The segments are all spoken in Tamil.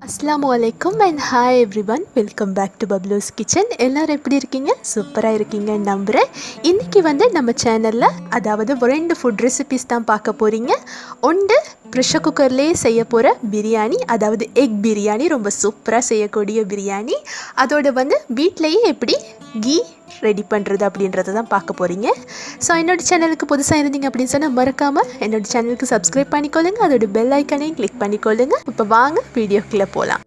Assalamualaikum and hi everyone, welcome back to Bablu's Kitchen. எல்லாரும் எப்படி இருக்கீங்க? சூப்பரா இருக்கீங்கன்னு நம்புறேன். இன்னைக்கு நம்ம சேனல்ல அதாவது ரெண்டு ஃபுட் ரெசிபீஸ் தான் பார்க்க போறீங்க. ஒன்று ப்ரெஷர் குக்கர்லேயே செய்ய போகிற பிரியாணி, அதாவது எக் பிரியாணி, ரொம்ப சூப்பராக செய்யக்கூடிய பிரியாணி. அதோட வீட்டிலையே எப்படி கீ ரெடி பண்ணுறது அப்படின்றத தான் பார்க்க போகிறீங்க. ஸோ என்னோட சேனலுக்கு புதுசாக இருந்தீங்க அப்படின்னு சொன்னால் மறக்காமல் என்னோட சேனலுக்கு சப்ஸ்கிரைப் பண்ணிக்கொள்ளுங்க, அதோட பெல் ஐக்கனையும் கிளிக் பண்ணிக்கொள்ளுங்க. இப்போ வாங்க வீடியோக்குள்ளே போகலாம்.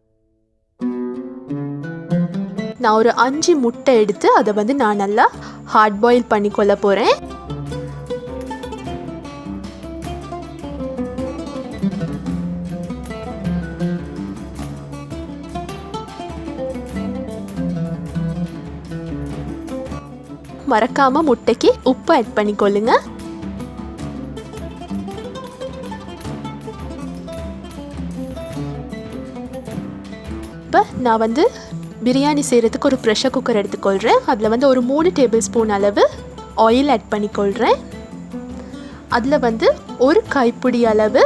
நான் ஒரு 5 முட்டை எடுத்து அதை நான் நல்லா ஹார்ட் பாயில் பண்ணிக்கொள்ள போகிறேன். மறக்காம முட்டைக்கு உப்பு ஆட் பண்ணிக்கொள்ளுங்க. இப்போ நான் பிரியாணி செய்கிறதுக்கு ஒரு ப்ரெஷர் குக்கர் எடுத்துக்கொள்கிறேன். அதில் ஒரு 3 டேபிள் ஸ்பூன் அளவு ஆயில் ஆட் பண்ணிக்கொள்கிறேன். அதில் ஒரு கைப்பிடி அளவு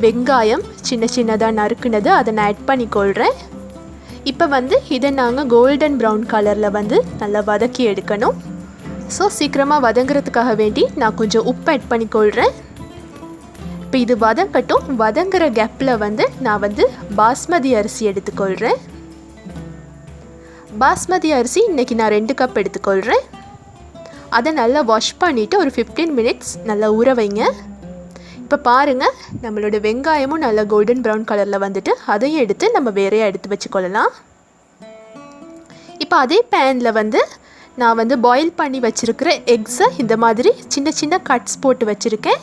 வெங்காயம் சின்ன சின்னதாக நறுக்குனது அதை நான் ஆட் பண்ணிக்கொள்கிறேன். இப்போ இதை நாங்கள் கோல்டன் ப்ரௌன் கலரில் நல்லா வதக்கி எடுக்கணும். ஸோ சீக்கிரமாக வதங்குறதுக்காக வேண்டி நான் கொஞ்சம் உப்பு ஆட் பண்ணிக்கொள்கிறேன். இப்போ இது வதங்கட்டும். வதங்குற கேப்பில் நான் பாஸ்மதி அரிசி எடுத்துக்கொள்கிறேன். பாஸ்மதி அரிசி இன்றைக்கி நான் 2 கப் எடுத்துக்கொள்கிறேன். அதை நல்லா வாஷ் பண்ணிவிட்டு ஒரு 15 மினிட்ஸ் நல்லா ஊற வைங்க. இப்போ பாருங்கள், நம்மளோட வெங்காயமும் நல்லா கோல்டன் ப்ரௌன் கலரில் அதையும் எடுத்து நம்ம வேறையாக எடுத்து வச்சுக்கொள்ளலாம். இப்போ அதே பேனில் நான் பாயில் பண்ணி வச்சுருக்கிற எக்ஸை இந்த மாதிரி சின்ன சின்ன கட்ஸ் போட்டு வச்சுருக்கேன்.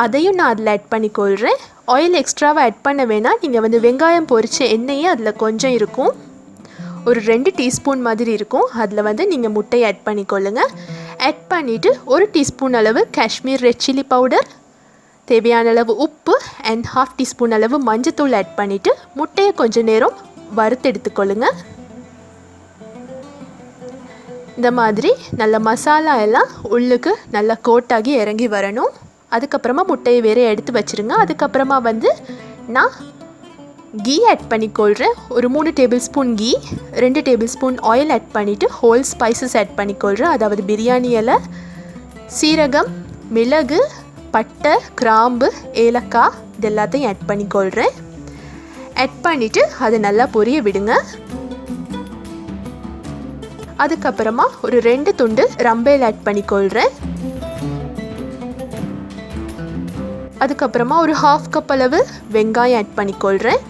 அதையும் நான் அதில் ஆட் பண்ணிக்கொள்கிறேன். ஆயில் எக்ஸ்ட்ராவாக ஆட் பண்ண வேணாம். நீங்கள் வெங்காயம் பொரிச்ச எண்ணெயே அதில் கொஞ்சம் இருக்கும், ஒரு 2 டீஸ்பூன் மாதிரி இருக்கும். அதில் நீங்கள் முட்டையை ஆட் பண்ணிக்கொள்ளுங்கள். ஆட் பண்ணிவிட்டு 1 டீஸ்பூன் அளவு காஷ்மீர் ரெட் சில்லி பவுடர், தேவையான அளவு உப்பு அண்ட் 1/2 டீஸ்பூன் அளவு மஞ்சத்தூள் ஆட் பண்ணிவிட்டு முட்டையை கொஞ்சம் நேரம் வறுத்து எடுத்துக்கொள்ளுங்கள். இந்த மாதிரி நல்ல மசாலா எல்லாம் உள்ளுக்கு நல்லா கோட்டாகி இறங்கி வரணும். அதுக்கப்புறமா முட்டையை வேற எடுத்து வச்சுருங்க. அதுக்கப்புறமா நான் கீ ஆட் பண்ணிக்கொள்கிறேன். ஒரு 3 tablespoon ghee, 2 tablespoon oil add பண்ணிவிட்டு ஹோல் ஸ்பைசஸ் ஆட் பண்ணிக்கொள்கிறேன். அதாவது பிரியாணி இலை, சீரகம், மிளகு, பட்டை, கிராம்பு, ஏலக்காய் இது எல்லாத்தையும் ஆட் பண்ணிக்கொள்கிறேன். ஆட் பண்ணிவிட்டு அதை நல்லா பொரிய விடுங்க. அதுக்கப்புறமா ஒரு 2 துண்டு ரம்பேல் ஆட் பண்ணிக்கொள்கிறேன். அதுக்கப்புறமா ஒரு 1/2 கப் அளவு வெங்காயம் ஆட் பண்ணிக்கொள்கிறேன்.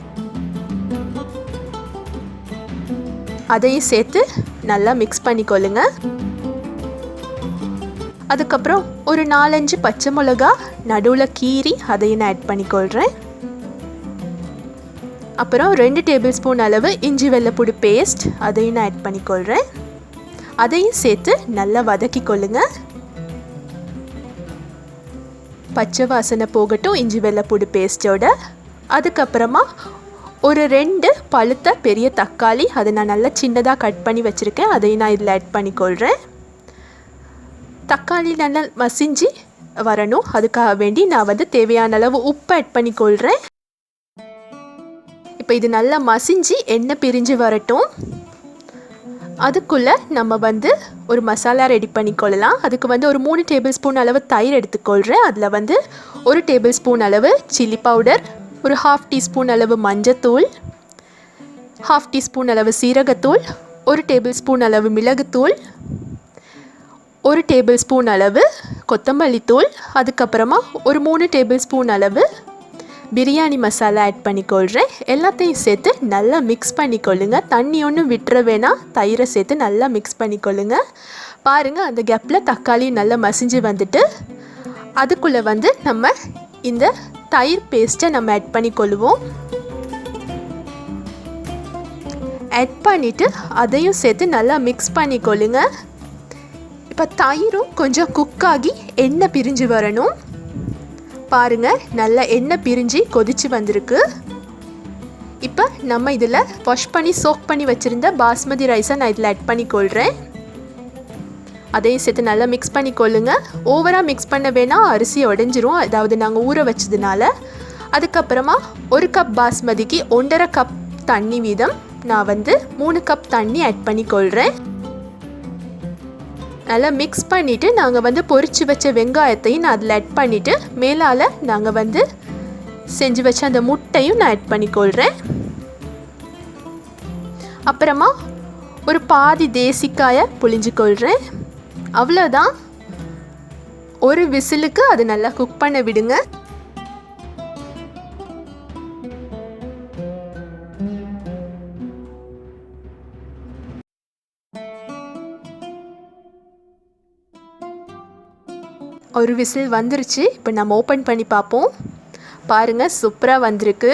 அதையும் சேர்த்து நல்லா மிக்ஸ் பண்ணிக்கொள்ளுங்க. அதுக்கப்புறம் ஒரு 4-5 பச்சை மிளகா நடுவில் கீரி அதையும் நான் ஆட் பண்ணிக்கொள்கிறேன். அப்புறம் 2 டேபிள் ஸ்பூன் அளவு இஞ்சி வெள்ளைப்பூடி பேஸ்ட் அதையும் நான் ஆட் பண்ணிக்கொள்கிறேன். அதையும் சேர்த்து நல்லா வதக்கி கொள்ளுங்க. பச்சை வாசனை போகட்டும் இஞ்சி வெள்ளைப்பூடி பேஸ்ட்டோட. அதுக்கப்புறமா ஒரு 2 பழுத்த பெரிய தக்காளி, அதை நான் நல்லா சின்னதாக கட் பண்ணி வச்சுருக்கேன். அதையும் நான் இதில் ஆட் பண்ணிக்கொள்கிறேன். தக்காளி நல்லா மசிஞ்சு வரணும். அதுக்காக வேண்டி நான் தேவையான அளவு உப்பு ஆட் பண்ணிக்கொள்கிறேன். இப்போ இது நல்லா மசிஞ்சு எண்ணெய் பிரிஞ்சு வரட்டும். அதுக்குள்ளே நம்ம ஒரு மசாலா ரெடி பண்ணிக்கொள்ளலாம். அதுக்கு ஒரு 3 டேபிள் ஸ்பூன் அளவு தயிர் எடுத்துக்கொள்கிறேன். அதில் 1 டேபிள் ஸ்பூன் அளவு சில்லி பவுடர், ஒரு 1/2 டீஸ்பூன் அளவு மஞ்சத்தூள், 1/2 டீஸ்பூன் அளவு சீரகத்தூள், 1 டேபிள் ஸ்பூன் அளவு மிளகுத்தூள், 1 டேபிள் ஸ்பூன் அளவு கொத்தமல்லி தூள், அதுக்கப்புறமா ஒரு 3 டேபிள் ஸ்பூன் அளவு பிரியாணி மசாலா ஆட் பண்ணிக்கொள்கிறேன். எல்லாத்தையும் சேர்த்து நல்லா மிக்ஸ் பண்ணிக்கொள்ளுங்க. தண்ணி ஒன்றும் விட்டுற வேணாம். தயிரை சேர்த்து நல்லா மிக்ஸ் பண்ணிக்கொள்ளுங்க. பாருங்கள், அந்த கேப்பில் தக்காளி நல்லா மசிஞ்சு வந்துட்டு அதுக்குள்ளே நம்ம இந்த தயிர் பேஸ்ட்டை நம்ம ஆட் பண்ணிக்கொள்ளுவோம். ஆட் பண்ணிவிட்டு அதையும் சேர்த்து நல்லா மிக்ஸ் பண்ணிக்கொள்ளுங்க. இப்போ தயிரும் கொஞ்சம் குக்காகி எண்ணெய் பிரிஞ்சு வரணும். பாருங்கள், நல்லா எண்ணெய் பிரிஞ்சு கொதிச்சு வந்திருக்கு. இப்போ நம்ம இதில் வாஷ் பண்ணி சோக் பண்ணி வச்சுருந்த பாஸ்மதி ரைஸை நான் இதில் ஆட் பண்ணிக்கொள்கிறேன். அதையும் சேர்த்து நல்லா மிக்ஸ் பண்ணிக்கொள்ளுங்க. ஓவராக மிக்ஸ் பண்ண வேணால், அரிசி உடைஞ்சிரும். அதாவது நாங்கள் ஊற வச்சதுனால அதுக்கப்புறமா 1 கப் பாஸ்மதிக்கு 1.5 கப் தண்ணி வீதம் நான் வந்து 3 கப் தண்ணி ஆட் பண்ணிக்கொள்கிறேன். நல்லா மிக்ஸ் பண்ணிவிட்டு நாங்கள் வந்து பொரிச்சு வச்ச வெங்காயத்தையும் நான் அதில் ஆட் பண்ணிவிட்டு மேலால் நாங்கள் வந்து செஞ்சு வச்ச அந்த முட்டையும் நான் ஆட் பண்ணிக்கொள்கிறேன். அப்புறமா ஒரு பாதி தேசிக்காயை புழிஞ்சிக்கொள்கிறேன். அவ்வளோதான். ஒரு விசிலுக்கு அது நல்லா குக் பண்ண விடுங்க. ஒரு விசில் வந்துருச்சு. இப்போ நம்ம ஓப்பன் பண்ணி பார்ப்போம். பாருங்கள், சூப்பராக வந்திருக்கு.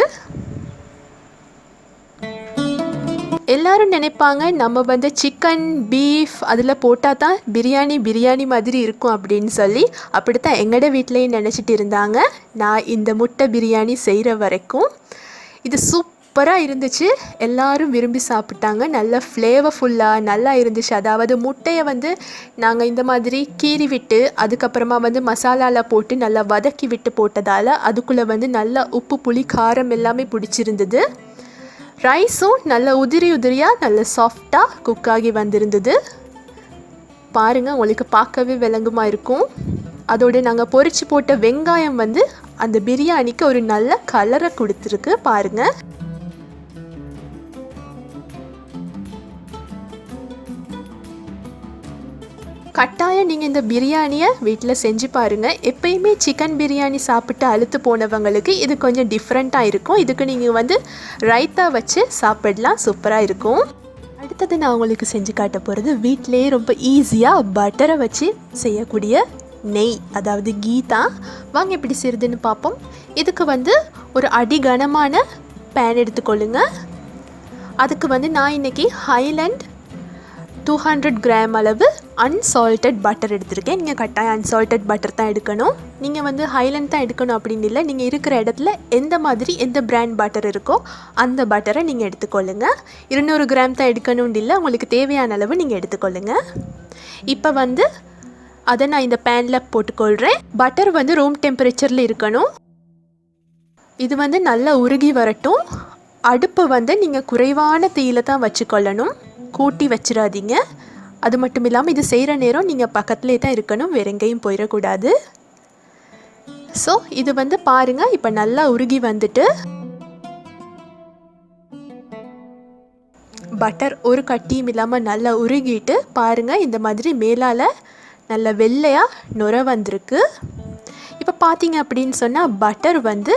எல்லோரும் நினைப்பாங்க நம்ம வந்து சிக்கன் பீஃப் அதில் போட்டால் தான் பிரியாணி மாதிரி இருக்கும் அப்படின்னு சொல்லி. அப்படித்தான் எங்களோட வீட்லேயும் நினச்சிட்டு இருந்தாங்க. நான் இந்த முட்டை பிரியாணி செய்கிற வரைக்கும் இது சூப்பராக இருந்துச்சு. எல்லோரும் விரும்பி சாப்பிட்டாங்க. நல்ல ஃப்ளேவர்ஃபுல்லாக நல்லா இருந்துச்சு. அதாவது முட்டையை வந்து நாங்கள் இந்த மாதிரி கீறி விட்டு அதுக்கப்புறமா வந்து மசாலாவில் போட்டு நல்லா வதக்கி விட்டு போட்டதால் அதுக்குள்ளே வந்து நல்லா உப்பு புளி காரம் எல்லாமே பிடிச்சிருந்தது. ரைஸும் நல்ல உதிரியாக நல்ல சாஃப்டாக குக் ஆகி வந்திருந்தது. பாருங்கள், உங்களுக்கு பார்க்கவே விளங்குமா இருக்கும். அதோடு நாங்கள் பொரிச்சு போட்ட வெங்காயம் வந்து அந்த பிரியாணிக்கு ஒரு நல்ல கலரை கொடுத்துருக்கு. பாருங்கள், கட்டாயம் நீங்கள் இந்த பிரியாணியை வீட்டில் செஞ்சு பாருங்கள். எப்பயுமே சிக்கன் பிரியாணி சாப்பிட்டு அழுத்து போனவங்களுக்கு இது கொஞ்சம் டிஃப்ரெண்ட்டாக இருக்கும். இதுக்கு நீங்கள் வந்து ரைத்தா வச்சு சாப்பிடலாம், சூப்பராக இருக்கும். அடுத்தது நான் உங்களுக்கு செஞ்சு காட்ட போகிறது வீட்டிலேயே ரொம்ப ஈஸியாக பட்டரை வச்சு செய்யக்கூடிய நெய், அதாவது கீ தான். வாங்க எப்படி செய்கிறதுன்னு பார்ப்போம். இதுக்கு வந்து ஒரு அடிகனமான பேன் எடுத்துக்கொள்ளுங்க. அதுக்கு வந்து நான் இன்றைக்கி ஹைலாண்ட் 200 கிராம் அளவு அன்சால்ட்டட் பட்டர் எடுத்திருக்கேன். நீங்கள் கட்டாயம் அன்சால்ட்டட் பட்டர் தான் எடுக்கணும். நீங்கள் வந்து ஹைலாண்ட் தான் எடுக்கணும் அப்படின்னு இல்லை. நீங்கள் இருக்கிற இடத்துல எந்த பிராண்ட் பட்டர் இருக்கோ அந்த பட்டரை நீங்கள் எடுத்துக்கொள்ளுங்க. 200 கிராம் தான் எடுக்கணும்னு இல்லை, உங்களுக்கு தேவையான அளவு நீங்கள் எடுத்துக்கொள்ளுங்க. இப்போ வந்து அதை நான் இந்த பேனில் போட்டுக்கொள்கிறேன். பட்டர் வந்து ரூம் டெம்பரேச்சரில் இருக்கணும். இது வந்து நல்லா உருகி வரட்டும். அடுப்பு வந்து நீங்கள் குறைவான தீயில தான் வச்சுக்கொள்ளணும், கூட்டி வச்சிடாதீங்க. அது மட்டும் இல்லாமல் இது செய்கிற நேரம் நீங்கள் பக்கத்துலேயே தான் இருக்கணும், வேற எங்கேயும் போயிடக்கூடாது. ஸோ இது வந்து பாருங்கள், இப்போ நல்லா உருகி வந்துட்டு பட்டர் ஒரு கட்டியும் இல்லாமல் நல்லா உருகிட்டு பாருங்கள், இந்த மாதிரி மேலால் நல்ல வெள்ளையாக நுர வந்திருக்கு. இப்போ பார்த்தீங்க அப்படின்னு சொன்னால் பட்டர் வந்து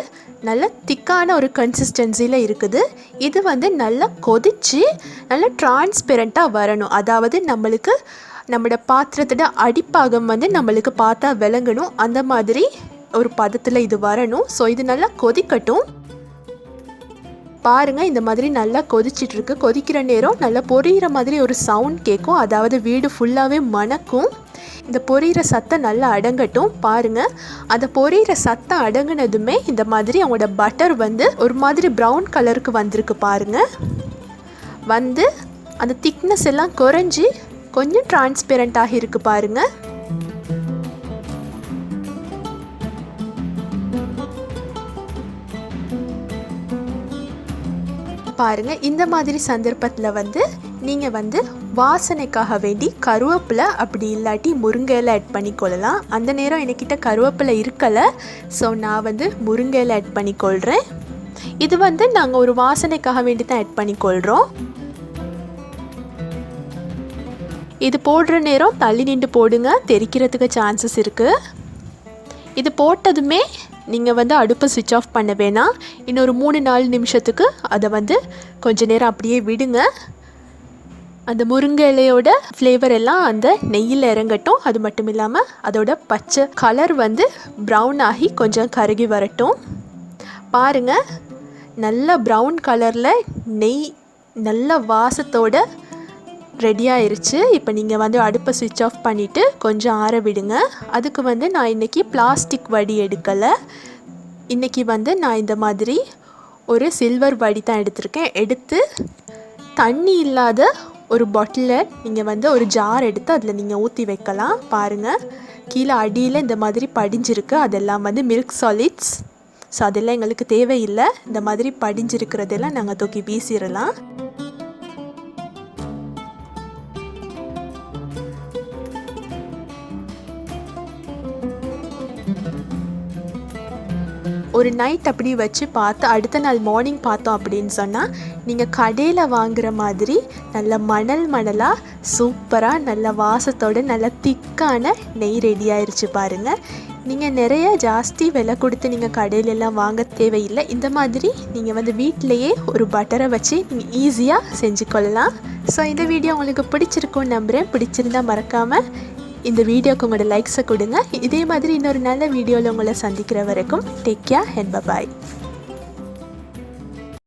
நல்ல திக்கான ஒரு கன்சிஸ்டன்சியில் இருக்குது. இது வந்து நல்லா கொதித்து நல்லா டிரான்ஸ்பெரண்ட்டாக வரணும். அதாவது நம்மளோட பாத்திரத்தோட அடிப்பாகம் வந்து நம்மளுக்கு பார்த்தா விளங்கணும். அந்த மாதிரி ஒரு பதத்தில் இது வரணும். ஸோ இது நல்லா கொதிக்கட்டும். பாருங்கள், இந்த மாதிரி நல்லா கொதிச்சிட்ருக்கு. கொதிக்கிற நேரம் நல்லா பொரியிற மாதிரி ஒரு சவுண்ட் கேட்கும். அதாவது வீடு ஃபுல்லாகவே மணக்கும். இந்த பொரியிற சத்தம் நல்லா அடங்கட்டும். பாருங்கள், அந்த பொரியிற சத்தம் அடங்கினதுமே இந்த மாதிரி அவங்களோட பட்டர் வந்து ஒரு மாதிரி ப்ரௌன் கலருக்கு வந்திருக்கு. பாருங்கள், வந்து அந்த திக்னஸ் எல்லாம் குறைஞ்சி கொஞ்சம் டிரான்ஸ்பெரண்ட்டாக இருக்குது. பாருங்கள், பாருங்கள் இந்த மாதிரி சந்தர்ப்பத்தில் வந்து நீங்கள் வந்து வாசனைக்காக வேண்டி கருவேப்பிலை அப்படி இல்லாட்டி முருங்கையில் ஆட் பண்ணிக்கொள்ளலாம். அந்த நேரம் என்கிட்ட கருவேப்பிலை இருக்கலை, ஸோ நான் வந்து முருங்கையில் ஆட் பண்ணிக்கொள்கிறேன். இது வந்து நாங்கள் ஒரு வாசனைக்காக வேண்டி தான் ஆட் பண்ணிக்கொள்கிறோம். இது போடுற நேரம் தள்ளி நின்று போடுங்க, தெரிக்கிறதுக்கு சான்சஸ் இருக்குது. இது போட்டதுமே நீங்கள் வந்து அடுப்பை ஸ்விட்ச் ஆஃப் பண்ண வேணாம். இன்னொரு 3-4 நிமிஷத்துக்கு அதை வந்து கொஞ்ச நேரம் அப்படியே விடுங்க. அந்த முருங்கை இலையோட ஃப்ளேவர் எல்லாம் அந்த நெய்யில் இறங்கட்டும். அது மட்டும் இல்லாமல் அதோட பச்சை கலர் வந்து ப்ரௌன் ஆகி கொஞ்சம் கருகி வரட்டும். பாருங்கள், நல்ல ப்ரௌன் கலரில் நெய் நல்ல வாசத்தோடு ரெடி ஆயிருச்சு. இப்போ நீங்கள் வந்து அடுப்பை ஸ்விட்ச் ஆஃப் பண்ணிவிட்டு கொஞ்சம் ஆற விடுங்க. அதுக்கு வந்து நான் இன்றைக்கி பிளாஸ்டிக் வடி எடுக்கலை. இன்றைக்கி வந்து நான் இந்த மாதிரி ஒரு சில்வர் வடி தான் எடுத்திருக்கேன். எடுத்து தண்ணி இல்லாத ஒரு பாட்டிலில் நீங்கள் வந்து ஒரு ஜார் எடுத்து அதில் நீங்கள் ஊற்றி வைக்கலாம். பாருங்கள், கீழே அடியில் இந்த மாதிரி படிஞ்சிருக்கு. அதெல்லாம் வந்து மில்க் சாலிட்ஸ். ஸோ அதெல்லாம் எங்களுக்கு தேவையில்லை. இந்த மாதிரி படிஞ்சிருக்கிறதெல்லாம் நாங்கள் தூக்கி வீசிடலாம். ஒரு நைட் அப்படி வச்சு பார்த்து அடுத்த நாள் மார்னிங் பார்த்தோம் அப்படின்னு சொன்னால் நீங்கள் கடையில் வாங்குகிற மாதிரி நல்ல மணலாக சூப்பராக நல்ல வாசத்தோடு நல்ல திக்கான நெய் ரெடி ஆயிடுச்சு பாருங்கள். நீங்கள் நிறைய ஜாஸ்தி விலை கொடுத்து நீங்கள் கடையிலெல்லாம் வாங்க தேவையில்லை. இந்த மாதிரி நீங்கள் வீட்டிலையே ஒரு பட்டரை வச்சு நீங்கள் ஈஸியாக செஞ்சுக்கொள்ளலாம். ஸோ இந்த வீடியோ உங்களுக்கு பிடிச்சிருக்கும்னு நம்புகிறேன். பிடிச்சிருந்தா மறக்காமல் இந்த வீடியோக்கு உங்களோட லைக்ஸை கொடுங்க. இதே மாதிரி இன்னொரு நல்ல வீடியோவில் உங்களை சந்திக்கிற வரைக்கும் டேக் கேர் அண்ட் பை.